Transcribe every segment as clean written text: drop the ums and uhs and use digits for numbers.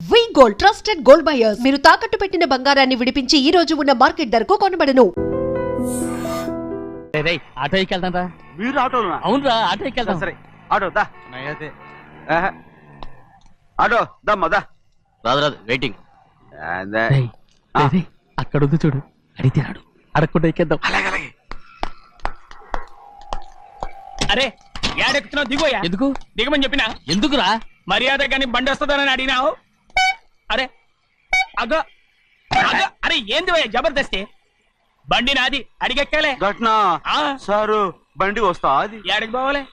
వి gold trusted gold buyers మీరు తాకట్టు పెట్టిన బంగారాన్ని విడిపించి ఈ రోజు ఉన్న మార్కెట్ ధరకు కొనబడను. ఆటో ఎక్కెళ్తాం రా. మీరు ఆటోలో? అవునరా, ఆటో ఎక్కెళ్తాం. సరే ఆటో దా. ఆటో దమ్మా దా. రాదు వెయిటింగ్. అక్కడ ఉంది చూడు, అడిగితే రాడు, అడగకుండా ఎక్కేద్దాం. అలాగే. అరే ఏడెక్కుతున్నావు? దిగోయా. ఎందుకు దిగమని చెప్పినా? ఎందుకురా? మర్యాద కానీ బండి వస్తుందని అడిగినావు. అరే అగో అగో, అరే ఏంది భయ్యా జబర్దస్తి? బండి నాది, అడిగెక్కాలే. ఘట్నా సారు బండి వస్తా. అది ఏడకి పోవాలే?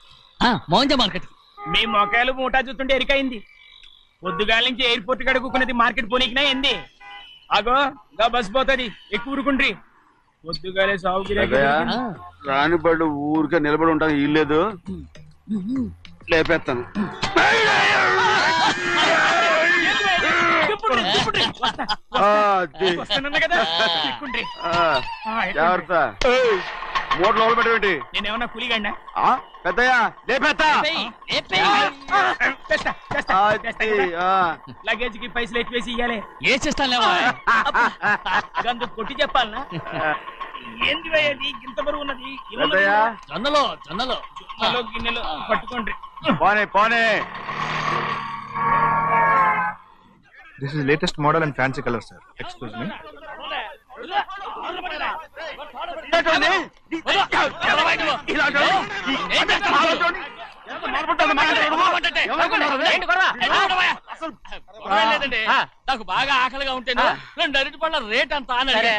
మోహన్జా మార్కెట్. మీ మొక్కలు మూటా చూస్తుంటే ఎరికైంది. పొద్దుగాల నుంచి ఎయిర్పోర్ట్ కడుక్కున్నది మార్కెట్ పోనీకినా ఏంది? అగో గా బస్ పోతుంది, ఎక్కువ ఊరుకుండ్రి. పొద్దుగాలే సాగుకి రాని బళ్ళు ఊరికే నిలబడి ఉంటాను. ఇల్లేదు లేపేస్తాను. జాగ్రత్త. మూడు లోపల పెట్టేంటి? నేనేమన్నా కూలిగండా? పెద్దయ్యా లేపేస్తా. లగేజ్ కి పైసలు ఎక్కువేసి ఇయ్యాలి. ఏ చేస్తాను గందు కొట్టి చెప్పాలనా? ఏంది భయ్యది ఇంత బరువు ఉన్నది? పెద్దయ్యా జొన్నలో జొన్నలో గిన్నెలు పట్టుకోండి. పోనే. This is latest model and fancy color, sir. Excuse me. నాకు బాగా ఆకలిగా ఉంటే 2 అరటి పళ్ళ రేట్ అంత అన్నాడు.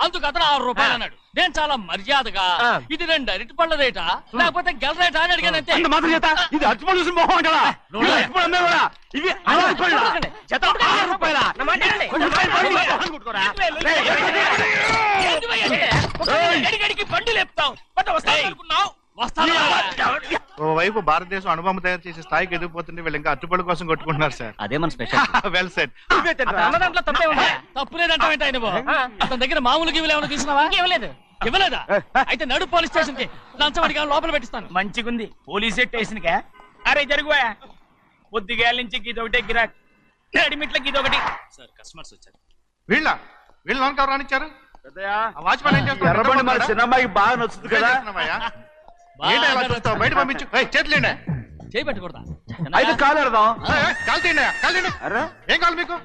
అందుకు అతను 6 రూపాయలు అన్నాడు. నేను చాలా మర్యాదగా ఇది 2 అరటి పళ్ళ రేటా లేకపోతే గెల రేటా అని అడిగాను. అంతే. ఇది అరటిపళ్ళు చూసి మొహం అంటారా? ఇవి బండి లేపుతావు. ఓవైపు భారతదేశం అనుభవం తయారు చేసే స్థాయికి ఎదిగిపోతుంటే వీళ్ళు ఇంకా అట్టుపడి కోసం కొట్టుకుంటున్నారు సార్. అదే మన స్పెషల్. Well set. తప్పు లేదంటే అతని దగ్గర మామూలు గివ్వులు ఏమైనా తీసుకున్నావా? ఇవ్వలేదా? అయితే నడు పోలీస్ స్టేషన్ కి లంచం అడిగా లోపల పెట్టిస్తాను. మంచిగుంది పోలీస్ స్టేషన్ కా? అరే జరుగువా. పొద్దుగాల నుంచి గీదొకటే గిరాక్, నడిమిట్లకి ఇదొకటి. సార్ కస్టమర్స్ వచ్చారు. వీళ్ళ లోన్ కవర్ రానిచ్చారు. వాచ్మెన్ ఏం చేస్తారు? ఎర్రబండి మన చిన్నమ్మాయికి బాగా నచ్చుతుంది కదా. బయట పంపించు. చేతులేండి. చేయి పెట్టకూడదా? అయితే కాలు ఎడదాం. ఏం కావాలి మీకు?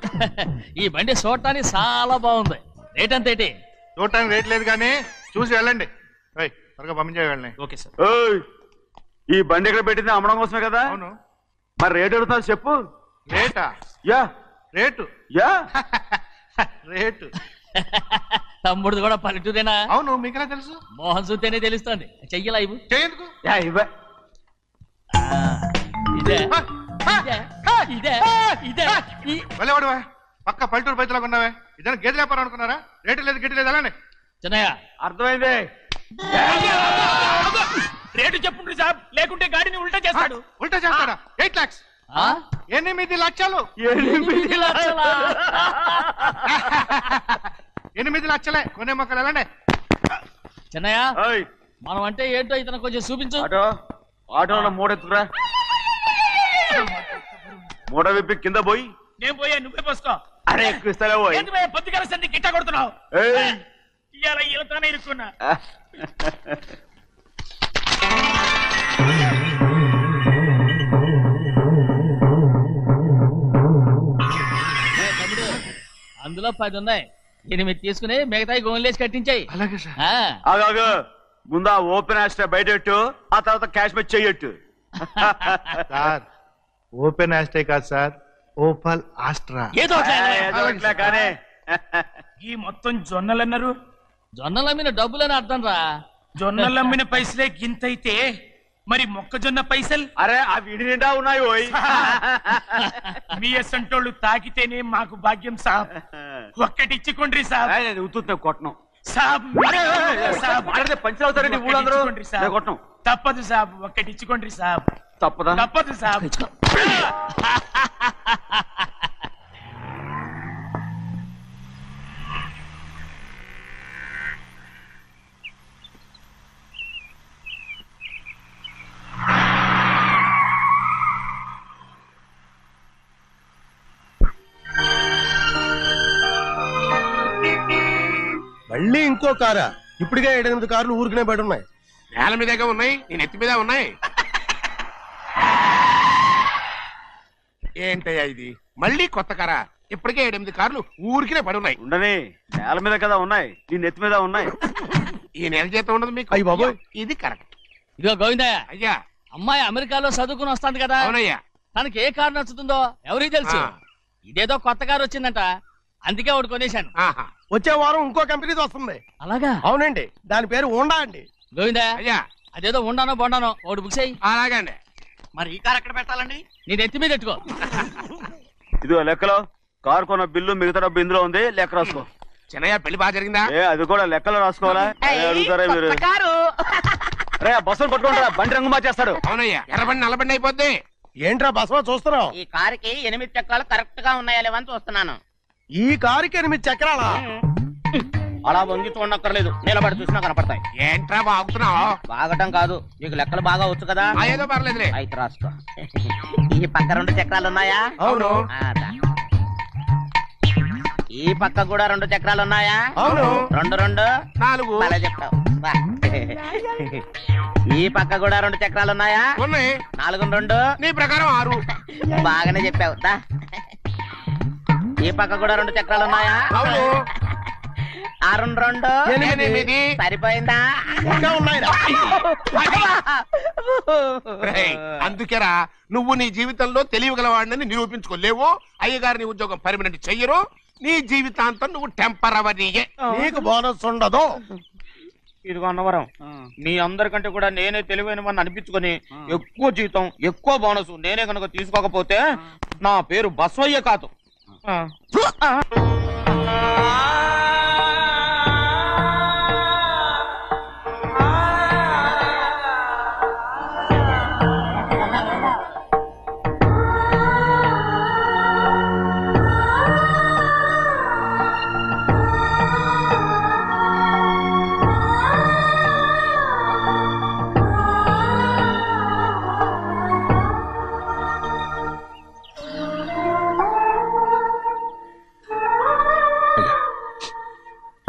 ఈ బండి చూడటానికి చాలా బాగుంది. రేట్ అంత ఏంటి? చూడటానికి రేట్ లేదు కానీ చూసి వెళ్ళండి. త్వరగా పంపించే వెళ్ళండి. Okay sir. ఈ బండి ఇక్కడ పెట్టింది అమ్మడం కోసమే కదా? అవును. మరి రేట్ అడుగుతాను చెప్పు. రేటా? రేటు రేటు తమ్ముడు కూడా పల్లెటూరేనా? అవును. మీకెలా తెలుసు? మోహన్ చూస్తేనే తెలుస్తుంది. చెయ్యలా ఇవ్వు. చెయ్యకు. వెళ్ళేవాడువా? పక్క పల్లెటూరు బయటలాగా ఉన్నావే. ఇదైనా గేదె వ్యాపారం అనుకున్నారా? రేటు లేదు గిట్టు లేదు అలానే. చిన్నయ్య అర్థమైంది. రేటు చెప్పుండ్రి సాబ్, లేకుంటే గాడిని ఉల్టా చేస్తాడు. ఉల్టా చేస్తాడా? 8 lakhs. 8 లక్షలు. 8 లక్షలే. కొనే మొక్కలు ఎలాండి? చిన్నయ్య మనం అంటే ఏంటో ఇతను కొంచెం చూపించు. ఆటోలో మూడెత్తుకురా. మూడ విప్పి కింద పోయి. నేను పోయా, నువ్వే పోసుకో. అరే ఎక్కువ ఇస్తాలే పోయి. పొద్దుగాల సంది గిట్ట కొడుతున్నావు. ఇవాళ ఈలతోనే ఇరుక్కున్నా. అందులో 10 ఉన్నాయి. 8 తీసుకుని మిగతాయి గోన్లేసి కట్టించాయి. అలాగే సార్. ఆగాగు. ముందా ఓపెన్ ఆస్ట్రా బయటెట్టు, ఆ తర్వాత క్యాష్ మెచ్ చెయ్యట్టు. సార్ ఓపెన్ ఆస్ట్రే కాదు సార్, ఓపల్ ఆస్ట్రా. ఏదో కానీ ఈ మొత్తం జొన్నలు అన్నారు. జొన్నలు అమ్మిన డబ్బులని అర్థం రా. జొన్నలు అమ్మిన పైసలే గింతైతే మరి మొక్కజొన్న పైసలు? అరే ఆ విడి నిండా ఉన్నాయి. పోయి మీ అసంటోళ్ళు తాకితేనే మాకు భాగ్యం సాబ్. ఒక్కటి ఇచ్చుకోండి సాబ్. ఉత్తున్నా కొట్టను సాబ్. పంచర్ అవుతారండి ఊళ్ళందరూ. కొట్టను. తప్పదు సాబ్, ఒక్కటి ఇచ్చుకోండి సాబ్. తప్పదా? తప్పదు సాబ్. మళ్ళీ ఇంకో కారా? ఇప్పటికే 7-8 కార్లు ఊరికనే బయట ఉన్నాయి. నేల మీదగా ఉన్నాయి, నేను ఎత్తి మీద ఉన్నాయి. ఏంటయ్యా ఇది? మళ్ళీ కొత్త కారా? ఇప్పటికే 7-8 కార్లు ఊరికినే పడి ఉన్నాయి. ఉండని, నేల మీద కదా ఉన్నాయి, నీ నెత్తి మీద ఉన్నాయి. ఈ నెల జీతం ఉండదు మీకు. అయ్య బాబోయ్. ఇది కరెక్ట్. ఇదిగో గోవిందయ్య, అయ్యా. అమ్మాయి అమెరికాలో చదువుకుని వస్తాంది కదా, అవునయ్యా. తనకి ఏ కారు నచ్చుతుందో ఎవరికి తెలుసు. ఆ. ఇదేదో కొత్త కారు వచ్చిందంట, అందుకే ఒకటి కొనేశాను. ఆహా. వచ్చే వారం ఇంకో కంపెనీది వస్తుంది. అలాగా? అవునండి, దాని పేరు హోండా అండి. గోవిందయ్య, అయ్యా. అదేదో ఉండానో బొండానో ఒకటి బుక్ చేయి. అలాగండి. మరి ఈ కార్ ఎక్కడ పెట్టాలండి? నీ నెత్తి మీద పెట్టుకో. ఇదిగో లెక్కలో కారు కొన్న బిల్లు మిగతా డబ్బు ఇందులో ఉంది, లెక్క రాసుకో. చిన్నయ్య పెళ్లి బాగా జరిగిందా? అది కూడా లెక్కలో రాసుకోవాలా? అడుగుతారా మీరు? రే బస్సులు పట్టుకుంటారా, బండి రంగు మార్చేస్తాడు. అవునయ్యా, ఎర్రబండి నల్లబండి అయిపోద్ది. ఏంట్రా బసవా చూస్తున్నావు? ఈ కారుకి 8 చక్రాలు కరెక్ట్ గా ఉన్నాయా లేవని చూస్తున్నాను. ఈ కారుకి 8 చక్రాలా? అలా వంగి చూడక్కర్లేదు, నిలబడి చూసినా కనపడతాయి. ఏంట్రా బాగుతున్నావు? బాగటం కాదు, నీకు లెక్కలు బాగా వచ్చు కదా. ఏదో పర్లేదులే. అయితే రాసుకో. ఈ పక్క 2 చక్రాలు ఉన్నాయా? అవును. ఈ పక్క కూడా 2 చక్రాలు ఉన్నాయా? అవును. 2 2 4 అలా చెప్తావు. బా. ఈ పక్క కూడా 2 చక్రాలు ఉన్నాయా? ఉన్నాయి. 4 2 నీ ప్రకారం 6. బాగానే చెప్పావు. దా. ఈ పక్క కూడా 2 చక్రాలు ఉన్నాయా? అవును. 6 2 8. సరిపోయిందా? ఇంకా ఉన్నాయిరా. రేయ్, అందుకేరా నువ్వు నీ జీవితంలో తెలియగలవాడిని నిరూపించుకోలేవు. అయ్యగారు నీ ఉద్యోగం పర్మనెంట్ చెయ్యరు. నీ జీవితాంతం నువ్వు టెంపరవరీయే. నీకు బోనస్ ఉండదు. ఇదిగో అన్నవరం, మీ అందరికంటే కూడా నేనే తెలివైన వాడిని అనిపించుకొని ఎక్కువ జీతం ఎక్కువ బోనస్ నేనే కనుక తీసుకోకపోతే నా పేరు బస్వయ్య కాదు.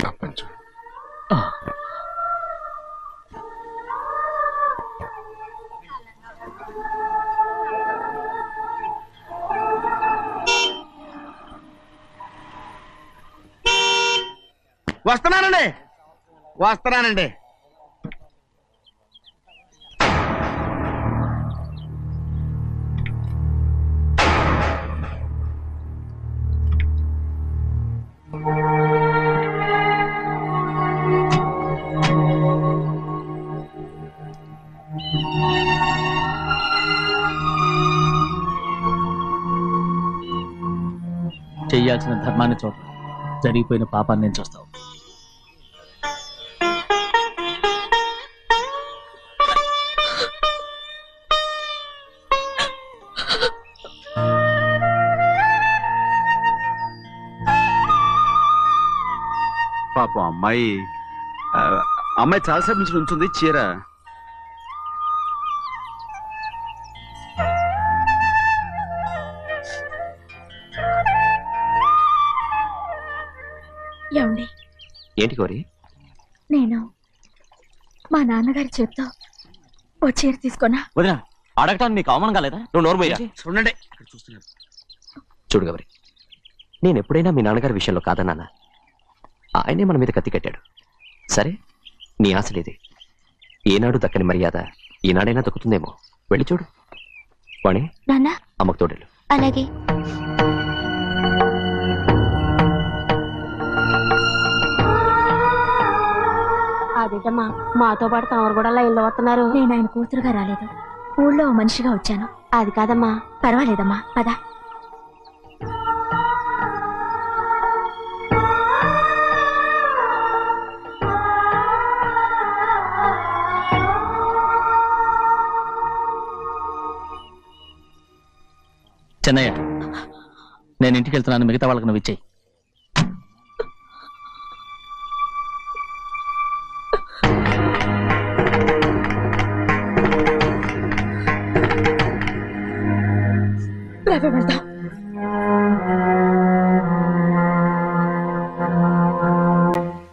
తప్పంచు. వస్తున్నానండి. చెయ్యాల్సిన ధర్మాన్ని చూడ, జరిగిపోయిన పాపాన్ని నేను చూస్తావు. పాపం అమ్మాయి చాలాసేపు నుంచి ఉంచుంది చీర. ఏమండి? ఏంటి కోరి? నేను మా నాన్నగారి చేత్తో ఓ చీర తీసుకున్నా. వదినా, అడగటానికి నీకు అవమానం కాలేదా? నువ్వు నోర్మయ్యా. చూడండి, చూడు గౌరి, నేను ఎప్పుడైనా మీ నాన్నగారి విషయంలో కాదన్నానా? ఆయనే మన మీద కత్తి కట్టాడు. సరే, నీ ఆశలేదే. ఏనాడు దక్కని మర్యాద ఈనాడైనా దక్కుతుందేమో. వెళ్ళి చూడు. వాణి, నాన్న అమ్మకు తోడేలు. అలాగే. అదేటమ్మా, మాతో పాటు తమరు కూడా లైన్లో వస్తున్నారు. నేను ఆయన కూతురుగా రాలేదు, ఊళ్ళో ఓ మనిషిగా వచ్చాను. అది కాదమ్మా. పర్వాలేదమ్మా, పద. చెన్నయ్య, నేను ఇంటికి వెళ్తున్నాను, మిగతా వాళ్ళకి నువ్వు ఇచ్చేయి.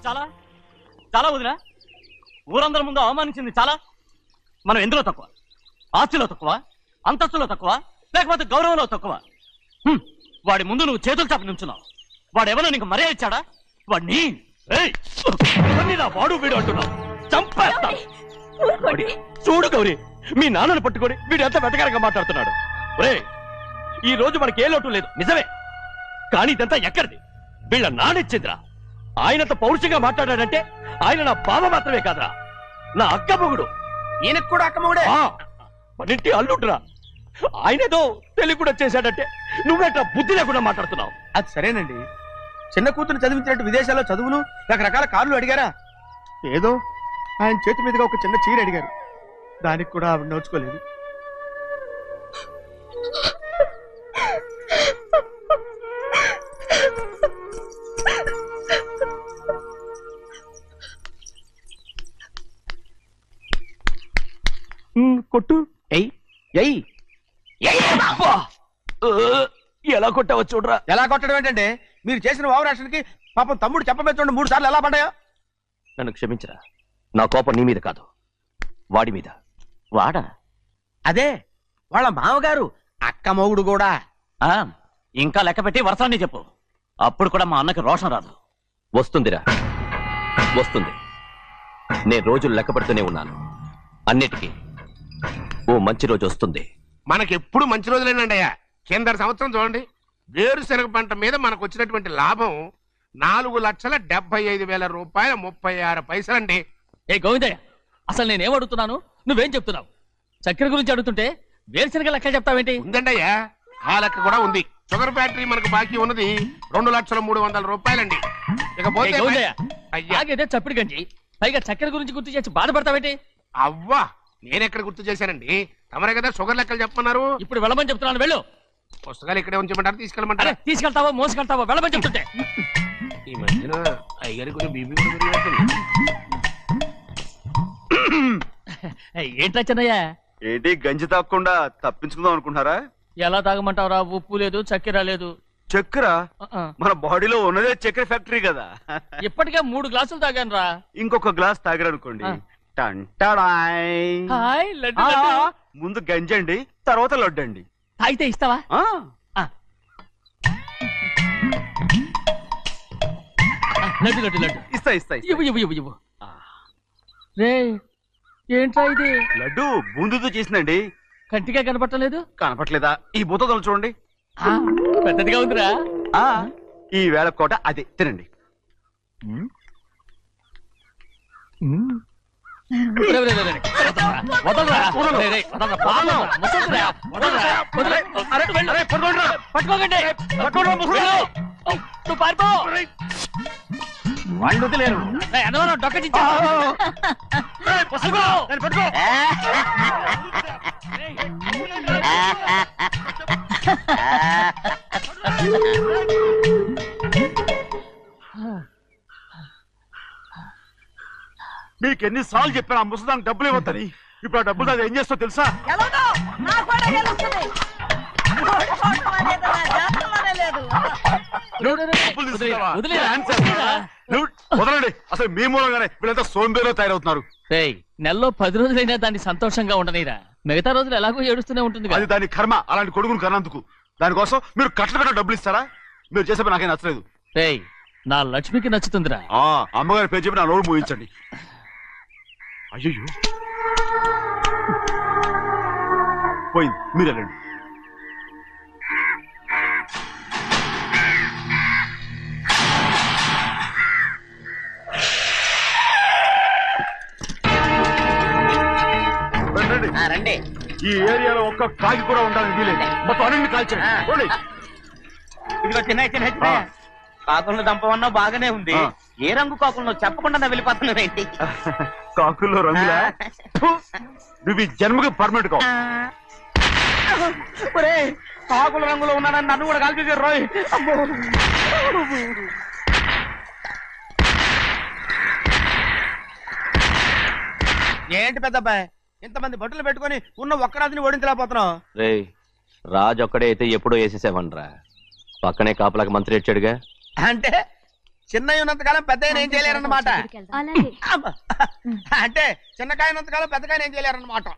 చాలా చాలా వదినా. ఊరందరి ముందు అవమానించింది చాలా. మనం ఎందులో తక్కువ? ఆస్తిలో తక్కువ, అంతస్తులో తక్కువ, లేకపోతే గౌరవంలో తక్కువ? వాడి ముందు నువ్వు చేతులు చాపి నుంచున్నావు. వాడెవరో నీకు మర్యాద ఇచ్చాడా? వాడిని వాడు వీడు అంటున్నావు. చంపేస్తా. చూడు గౌరీ, మీ నాన్నను పట్టుకొని వీడు ఎంత వెతకారంగా మాట్లాడుతున్నాడు. ఒరే, ఈ రోజు మనకి ఏ లోటు లేదు నిజమే, కానీ ఇదంతా ఎక్కడిది? వీళ్ళ నానిచ్చిందిరా. ఆయనంత పౌరుషంగా మాట్లాడాడంటే ఆయన నా బావ మాత్రమే కాదురా, నా అక్క మొగుడు. ఈయనకు కూడా అక్క మొగుడే. మనింటి అల్లుడురా. ఆయనేదో తెలివి కూడా చేశాడంటే నువ్వేట్లా బుద్ధి లేకుండా మాట్లాడుతున్నావు? అది సరేనండి, చిన్న కూతురు చదివించినట్టు విదేశాల్లో చదువులు రకరకాల కార్లు అడిగారా? ఏదో ఆయన చేతి మీదుగా ఒక చిన్న చీర అడిగారు, దానికి కూడా ఆవిడ నోచుకోలేదు. కొట్టు. ఎలా కొట్టావో చూడరా. ఎలా కొట్టడం ఏంటంటే, మీరు చేసిన వావరాక్షణకి పాపం తమ్ముడు చెప్పబెట్టండి 3 సార్లు ఎలా పడ్డాయో. నన్ను క్షమించరా, నా కోపం నీ మీద కాదు, వాడి మీద. వాడా? అదే వాళ్ళ మామగారు అక్క మొగుడు కూడా. ఇంకా లెక్క పెట్టి వరసాన్ని చెప్పు, అప్పుడు కూడా మా అన్నకి రోషం రాదు. వస్తుందిరా, వస్తుంది. నేను రోజులు లెక్క పెడుతూనే ఉన్నాను. అన్నిటికీ ఓ మంచి రోజు వస్తుంది. మనకెప్పుడు మంచి రోజులేనండి అయ్యా. కింద సంవత్సరం చూడండి, వేరుశనగ పంట మీద మనకు వచ్చినటువంటి లాభం 4,75,000 రూపాయల 36 పైసలండి. ఏ గోవిందయ్య, అసలు నేనేం అడుగుతున్నాను, నువ్వేం చెప్తున్నావు? చక్కెర గురించి అడుగుతుంటే వేరుశనగ లెక్క చెప్తావేంటి? ఉందండి అయ్యా, ఆ లెక్క కూడా ఉంది. షుగర్ ఫ్యాక్టరీ మనకు బాకీ ఉన్నది 2,03,00,000 రూపాయలండి. ఇకపోతే ఆగేదే చప్పిడి గంజి, పైగా చక్కెర గురించి గుర్తు చేసి బాధపడతావేంటి? అవ్వా, నేనెక్కడ గుర్తు చేశానండి, తమరే కదా షుగర్ లెక్కలు చెప్పమన్నారు. ఇప్పుడు వెళ్ళమని చెప్తున్నాను, వెళ్ళు. పుస్తకాలు ఇక్కడే ఉంచమంటారు, తీసుకెళ్ళమంటారా? తీసుకెళ్తావో మోసుకెళ్తావో వెళ్ళమని చెప్తుంటే. ఈ మధ్యన అయ్యగారి కొంచెం బీపీ కూడా పెరిగినట్టుంది. ఏంట్రా చిన్నయ్య? ఏంటి గంజి తాగకుండా తప్పించుకుందాం అనుకుంటున్నారా? ఎలా తాగమంటావురా? ఉప్పు లేదు, చక్కెర లేదు. చక్కెర మన బాడీలో ఉన్నదే చక్కెర ఫ్యాక్టరీ కదా. ఇప్పటికే 3 గ్లాసులు తాగాను రా. ఇంకొక గ్లాస్ తాగారనుకోండి, ముందు గంజండి, తర్వాత లడ్డండి. తాగితే ఇస్తావా? లడ్డు లడ్డు లడ్డు ఇస్తా ఇస్తా ఇస్తా. ఇవ్వు ఇవ్వు ఇవ్వు ఇవ్వు. రే, ఏంట్రా ఇది? లడ్డు బూందుతో చేసిందండి. కంటిగా కనపట్టలేదు. కనపట్లేదా? ఈ బూతలు చూడండి, పెద్దదిగా ఉందిరా. ఈ వేళ కోట అదే, తినండి. వాళ్ళు వదిలేరు. డొక్క మీకు ఎన్నిసార్లు చెప్పాను ఆ ముసదానికి డబ్బులు ఇవ్వద్దని. ఇప్పుడు ఆ డబ్బులు అది ఏం చేస్తో తెలుసా? వదలండి, అసలు మీ మూలంగానే వీళ్ళంతా సోంబేలో తయారవుతున్నారు. నెలలో 10 రోజులైనా దాన్ని సంతోషంగా ఉండనిరా. మిగతా రోజులు ఎలాగో ఏడుస్తూనే ఉంటుంది. అది దాని కర్మ, అలాంటి కొడుకును కన్నందుకు. దానికోసం మీరు కట్ట డబ్బులు ఇస్తారా? మీరు చేసే పని నాకేం నచ్చలేదు. నా లక్ష్మికి నచ్చుతుందిరా. అమ్మగారి పేరు చెప్పి నా నోరు మూయించండి. అయ్యో పోయింది, మీరు వెళ్ళండి. రండి. ఈ ఏరియాలో ఒక్క కాకి కూడా ఉండాలని వీలేదు. మొత్తం అన్ని కాల్చండి. ఇదిగో చిన్న కాకులను దంపమన్నా బాగానే ఉంది. ఏ రంగు కాకులను చెప్పకుండా వెళ్ళిపోతున్నావు ఏంటి? కాకుల్లో రంగులా? నువ్వు ఈ జన్మకి పర్మనెంట్ కావు. కాకుల రంగులో ఉన్నానని నన్ను కూడా కాల్చేసారు రోయ్. ఏంటి పెద్దబ్బాయి, ఇంతమంది బట్టలు పెట్టుకుని ఉన్న ఒక్కరాజుని ఓడించలేకపోతున్నావు? రే, రాజు ఒక్కడే అయితే ఎప్పుడో వేసేసేవనరా. పక్కనే కాపలాకి మంత్రి ఇచ్చాడుగా. అంటే చిన్నయ్య ఉన్నంతకాలం పెద్దయ్య ఏం చేయలేరన్నమాట. అలాగే. అంటే చిన్నకాయ ఉన్నంతకాలం పెద్దకాయ ఏం చేయలేరన్నమాట.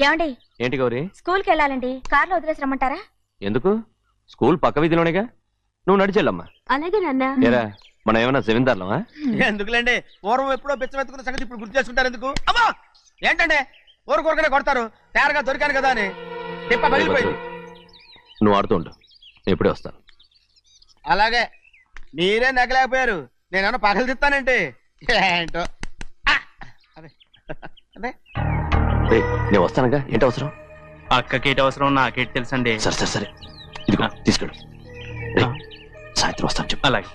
ఏమండి ఏంటి గౌరీ? స్కూల్కి వెళ్ళాలండి, కార్లో వదిలేసి రమ్మంటారా? ఎందుకు? స్కూల్ పక్క వీధిలోనేగా, నువ్వు నడిచెళ్ళమ్మా. అలాగే నాన్న. ఏరా మనం ఏమన్నా జమీందార్లమా? ఎందుకులేండి, పూర్వం ఎప్పుడో పిచ్చమెత్తుకున్న సంగతి ఇప్పుడు గుర్తు చేసుకుంటారు ఎందుకు? అమ్మా ఏంటంటే ఊరుకోరుకనే కొడతారు, తయారుగా దొరికాను కదా అని. తిప్ప పగిలిపోయింది. నువ్వు ఆడుతూ ఉండు, ఎప్పుడే వస్తాను. అలాగే, మీరే నగ్గలేకపోయారు, నేనేమన్నా పగలు తిస్తానంటే ఏంటో. అదే అదే రేయ్, నేను వస్తానుగా, ఏంటి అవసరం? అక్కకేటి అవసరం నాకేటి తెలుసండి. సరే సరే సరే, ఇదిగో తీసుకెళ్ళు. రేయ్, సాయంత్రం వస్తాను చెప్పు. అలాగే.